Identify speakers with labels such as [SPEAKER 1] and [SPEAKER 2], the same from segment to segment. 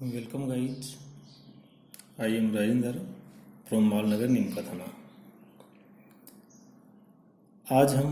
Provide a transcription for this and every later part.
[SPEAKER 1] Welcome guys, I am Rajinder from मालनगर नीम का थाना। आज हम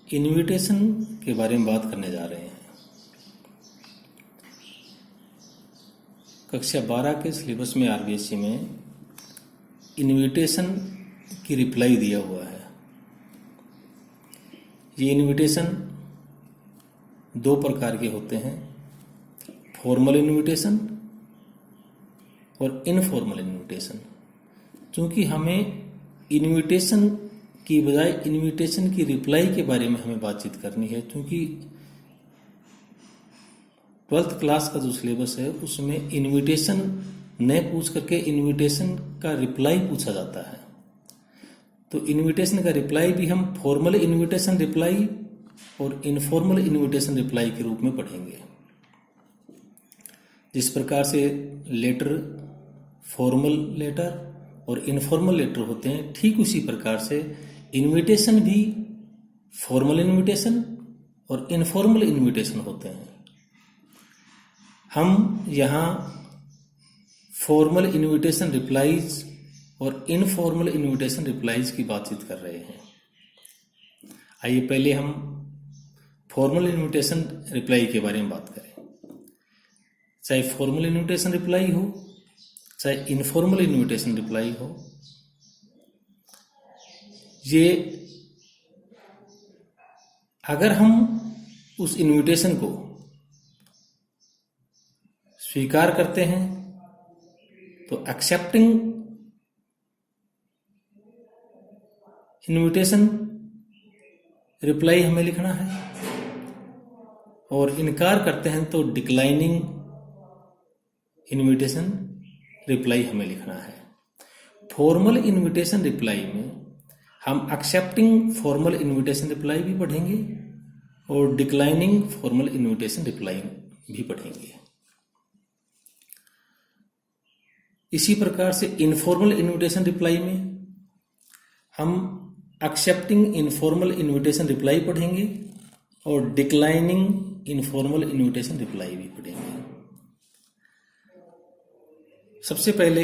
[SPEAKER 1] इनविटेशन के बारे में बात करने जा रहे हैं। कक्षा 12 के सिलेबस में आरबीएससी में इनविटेशन की रिप्लाई दिया हुआ है। ये इनविटेशन दो प्रकार के होते हैं, फॉर्मल इनविटेशन और इनफॉर्मल इनविटेशन। क्योंकि हमें इनविटेशन की बजाय इनविटेशन की रिप्लाई के बारे में हमें बातचीत करनी है, क्योंकि 12th क्लास का जो सिलेबस है उसमें इनविटेशन न पूछ करके इनविटेशन का रिप्लाई पूछा जाता है। तो इनविटेशन का रिप्लाई भी हम फॉर्मल इनविटेशन रिप्लाई और इनफॉर्मल इनविटेशन रिप्लाई के रूप में पढ़ेंगे। जिस प्रकार से लेटर फॉर्मल लेटर और इनफॉर्मल लेटर होते हैं, ठीक उसी प्रकार से इनविटेशन भी फॉर्मल इनविटेशन और इनफॉर्मल इनविटेशन होते हैं। हम यहाँ फॉर्मल इनविटेशन रिप्लाईज और इनफॉर्मल इनविटेशन रिप्लाईज की बातचीत कर रहे हैं। आइए पहले हम फॉर्मल इनविटेशन रिप्लाई के बारे में बात करें। चाहे फॉर्मल इनविटेशन रिप्लाई हो चाहे इनफॉर्मल इनविटेशन रिप्लाई हो, ये अगर हम उस इनविटेशन को स्वीकार करते हैं तो एक्सेप्टिंग इनविटेशन रिप्लाई हमें लिखना है, और इनकार करते हैं तो डिक्लाइनिंग इनविटेशन रिप्लाई हमें लिखना है। फॉर्मल इनविटेशन रिप्लाई में हम एक्सेप्टिंग फॉर्मल इनविटेशन रिप्लाई भी पढ़ेंगे और डिक्लाइनिंग फॉर्मल इनविटेशन रिप्लाई भी पढ़ेंगे। इसी प्रकार से इनफॉर्मल इनविटेशन रिप्लाई में हम एक्सेप्टिंग इनफॉर्मल इनविटेशन रिप्लाई पढ़ेंगे और डिक्लाइनिंग इनफॉर्मल इनविटेशन रिप्लाई भी पढ़ेंगे। सबसे पहले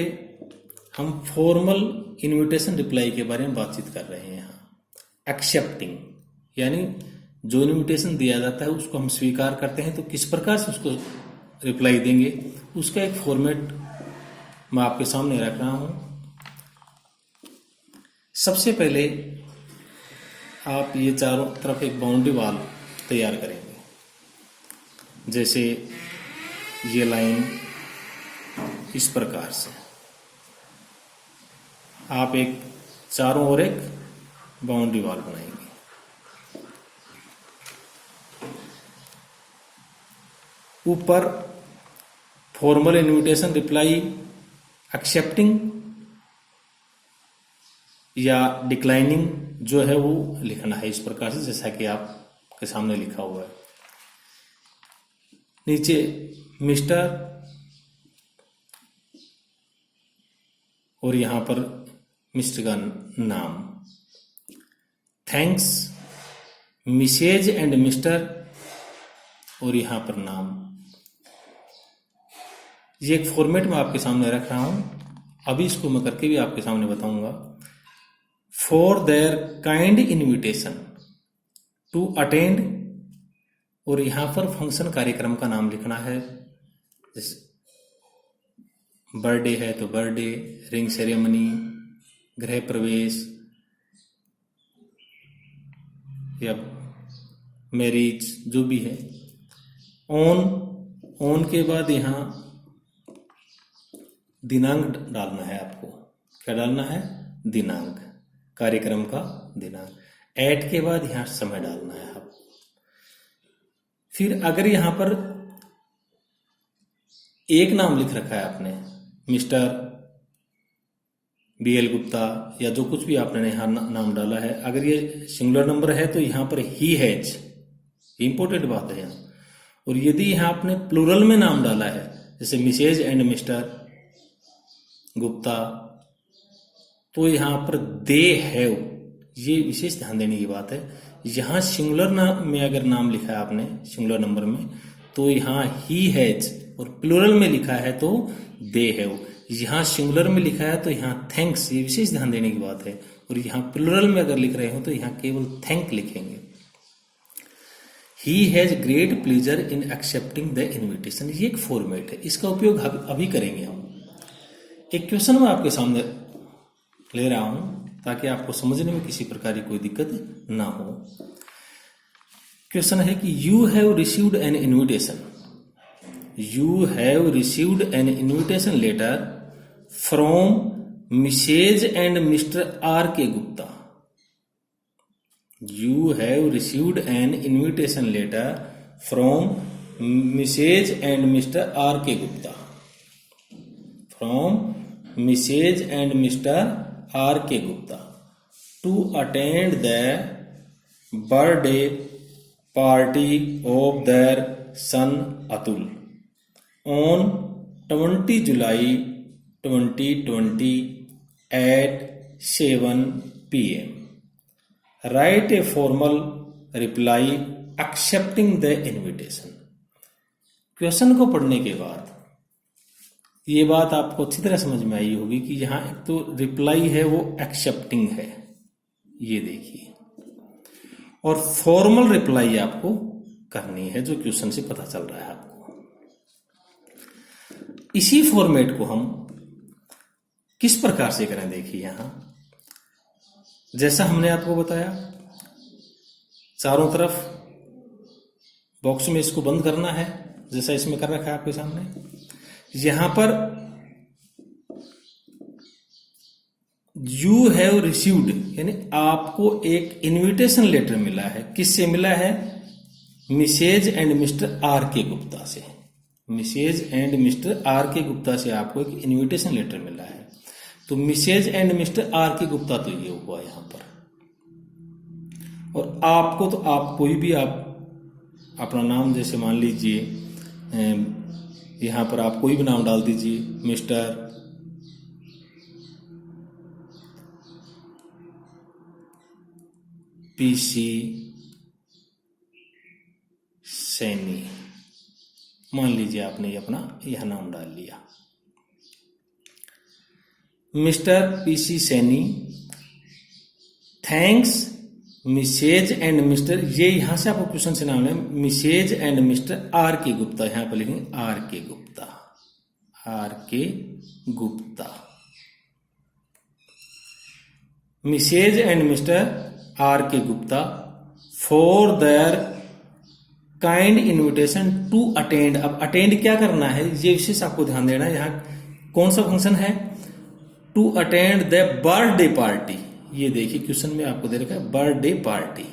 [SPEAKER 1] हम फॉर्मल इनविटेशन रिप्लाई के बारे में बातचीत कर रहे हैं। यहाँ एक्सेप्टिंग यानी जो इनविटेशन दिया जाता है उसको हम स्वीकार करते हैं, तो किस प्रकार से उसको रिप्लाई देंगे उसका एक फॉर्मेट मैं आपके सामने रख रहा हूँ। सबसे पहले आप ये चारों तरफ एक बाउंड्री वॉल तैयार करेंगे। जैसे ये लाइन इस प्रकार से आप एक चारों ओर एक बाउंड्री वॉल बनाएंगे। ऊपर फॉर्मल इनविटेशन रिप्लाई एक्सेप्टिंग या डिक्लाइनिंग जो है वो लिखना है इस प्रकार से, जैसा कि आपके सामने लिखा हुआ है। नीचे मिस्टर और यहां पर मिस्टर का नाम, थैंक्स, मिसेज एंड मिस्टर और यहां पर नाम। ये एक फॉर्मेट में आपके सामने रख रहा हूं। अभी इसको मैं करके भी आपके सामने बताऊंगा। For their kind invitation to attend, और यहां पर फंक्शन कार्यक्रम का नाम लिखना है। जैसे बर्थडे है तो बर्थडे, रिंग सेरेमनी, गृह प्रवेश या मैरिज जो भी है। ऑन के बाद यहाँ दिनांक डालना है आपको। क्या डालना है? दिनांक, कार्यक्रम का दिनांक। एट के बाद यहाँ समय डालना है आपको। फिर अगर यहाँ पर एक नाम लिख रखा है आपने, मिस्टर BL गुप्ता या जो कुछ भी आपने यहाँ नाम डाला है, अगर ये सिंगुलर नंबर है तो यहाँ पर ही हैज, इंपॉर्टेंट बात है यहाँ। और यदि यहाँ आपने प्लूरल में नाम डाला है, जैसे मिसेज एंड मिस्टर गुप्ता, तो यहाँ पर दे हैव, ये विशेष ध्यान देने की बात है। यहाँ सिंगुलर में अगर नाम लिखा है आपने सिंगुलर नंबर में, तो यहाँ ही हैज और प्लूरल में लिखा है तो दे हैव। यहाँ सिंगुलर में लिखा है तो यहाँ थैंक्स, ये विशेष ध्यान देने की बात है। और यहाँ प्लूरल में अगर लिख रहे हो तो यहाँ केवल थैंक लिखेंगे। He has great pleasure in accepting the invitation, ये एक फॉर्मेट है, इसका उपयोग अभी करेंगे हम। एक क्वेश्चन मैं आपके सामने ले रहा हूं ताकि आपको समझने में किसी प्रकार की कोई दिक्कत ना हो। क्वेश्चन है कि you have received an invitation, you have received an invitation letter from Mrs and Mr R K Gupta. You have received an invitation letter from Mrs. and Mr. R. K. Gupta. From Mrs. and Mr. R. K. Gupta to attend the birthday party of their son Atul on 20 July 2020 at 7 p.m. Write a formal reply accepting the invitation। Question को पढ़ने के बाद ये बात आपको अच्छी तरह समझ में आई होगी कि यहाँ एक तो रिप्लाई है वो एक्सेप्टिंग है, ये देखिए, और फॉर्मल रिप्लाई आपको करनी है जो क्वेश्चन से पता चल रहा है आपको। इसी फॉर्मेट को हम किस प्रकार से करें, देखिए यहाँ जैसा हमने आपको बताया, चारों तरफ बॉक्स में इसको बंद करना है जैसा इसमें कर रखा है आपके सामने। यहां पर यू हैव रिसीव्ड यानी आपको एक इनविटेशन लेटर मिला है, किससे मिला है? Mrs and Mr R K Gupta से। Mrs and Mr R K Gupta से आपको एक इनविटेशन लेटर मिला है। तो Mrs and Mr R K Gupta तो ये हुआ यहां पर, और आपको तो आप कोई भी आप अपना नाम जैसे मान लीजिए यहां पर आप कोई भी नाम डाल दीजिए, मिस्टर पीसी सैनी, मान लीजिए आपने अपना यह नाम डाल लिया, Mr PC Saini thanks Mrs and Mr, ये यहां से आपको क्वेश्चन से नाम है, Mrs and Mr R K Gupta, यहां पर लिखेंगे are K Gupta, R K Gupta, Mrs and Mr R K Gupta for their kind invitation to attend. अब अटेंड क्या करना है ये विशेष आपको ध्यान देना है। यहां कौन सा फंक्शन है? To attend the birthday party. ये देखिए क्वेश्चन में आपको दे रखा है बर्थडे पार्टी,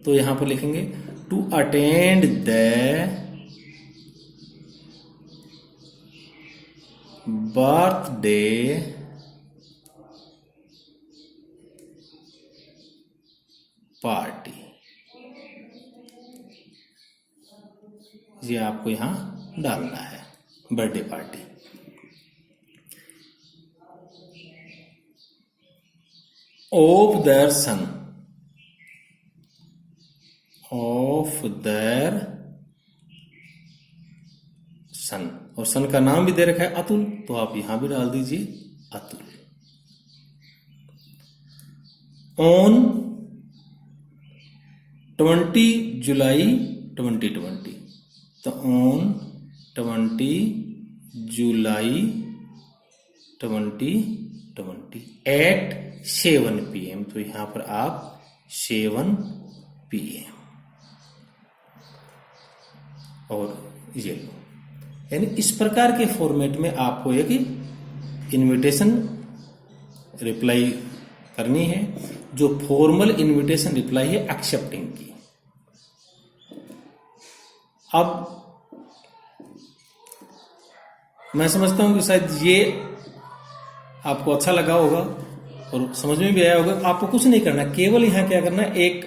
[SPEAKER 1] तो यहां पर लिखेंगे to attend the birthday party, ये आपको यहां डालना है birthday party. Of their son, of their son, और सन का नाम भी दे रखा है अतुल, तो आप यहां भी डाल दीजिए अतुल। ऑन 20 जुलाई 2020, तो ऑन 20 जुलाई 2020 एट 7 PM, तो यहां पर आप 7 PM और ये लो, यानी इस प्रकार के फॉर्मेट में आपको एक इनविटेशन रिप्लाई करनी है, जो फॉर्मल इनविटेशन रिप्लाई है एक्सेप्टिंग की। अब मैं समझता हूं कि शायद ये आपको अच्छा लगा होगा और समझ में भी आया होगा। आपको कुछ नहीं करना, केवल यहां क्या करना है, एक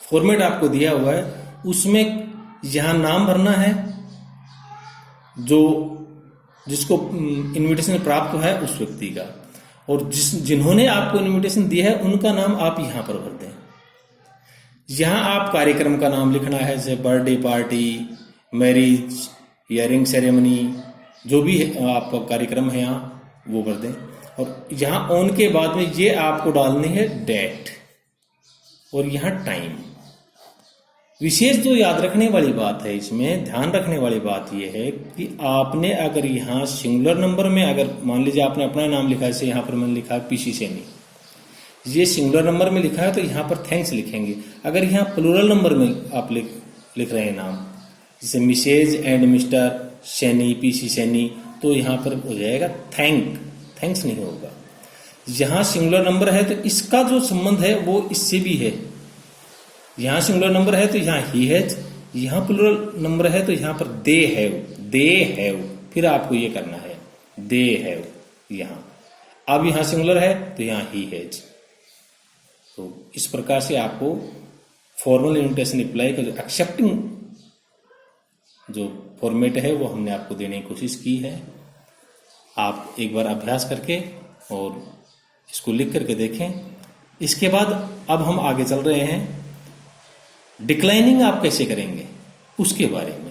[SPEAKER 1] फॉर्मेट आपको दिया हुआ है, उसमें यहां नाम भरना है जो जिसको इनविटेशन प्राप्त है उस व्यक्ति का, और जिन्होंने आपको इनविटेशन दिया है उनका नाम आप यहां पर भर दें। यहां आप कार्यक्रम का नाम लिखना है, जैसे बर्थडे पार्टी, मैरिज या रिंग सेरेमनी, जो भी आपका कार्यक्रम है यहाँ वो कर दें। और यहाँ ऑन के बाद में ये आपको डालनी है डेट और यहाँ टाइम। विशेष जो याद रखने वाली बात है, इसमें ध्यान रखने वाली बात यह है कि आपने अगर यहाँ सिंगुलर नंबर में, अगर मान लीजिए आपने अपना नाम लिखा है, जैसे यहाँ पर मैंने लिखा है पीसी सैनी, ये सिंगुलर नंबर में लिखा है तो यहाँ पर थैंक्स लिखेंगे। अगर यहाँ प्लूरल नंबर में आप लिख रहे हैं नाम, जैसे Mrs and Mr Saini, PC Saini, तो यहाँ पर हो जाएगा थैंक्स नहीं होगा। यहाँ सिंगुलर नंबर है तो इसका जो संबंध है वो इससे भी है। यहाँ सिंगुलर नंबर है तो यहाँ ही हैज, यहाँ प्लूरल नंबर है तो यहाँ पर दे हैव, फिर आपको ये करना है दे हैव यहाँ। अब यहाँ सिंगुलर है तो यहाँ ही हैज। तो इस प्रकार से आपको फॉर्मल इन्विटेशन रिप्लाई का जो एक्सेप्टिंग जो फॉर्मेट है वो हमने आपको देने की कोशिश की है। आप एक बार अभ्यास करके और इसको लिख करके देखें। इसके बाद अब हम आगे चल रहे हैं, डिक्लाइनिंग आप कैसे करेंगे उसके बारे में।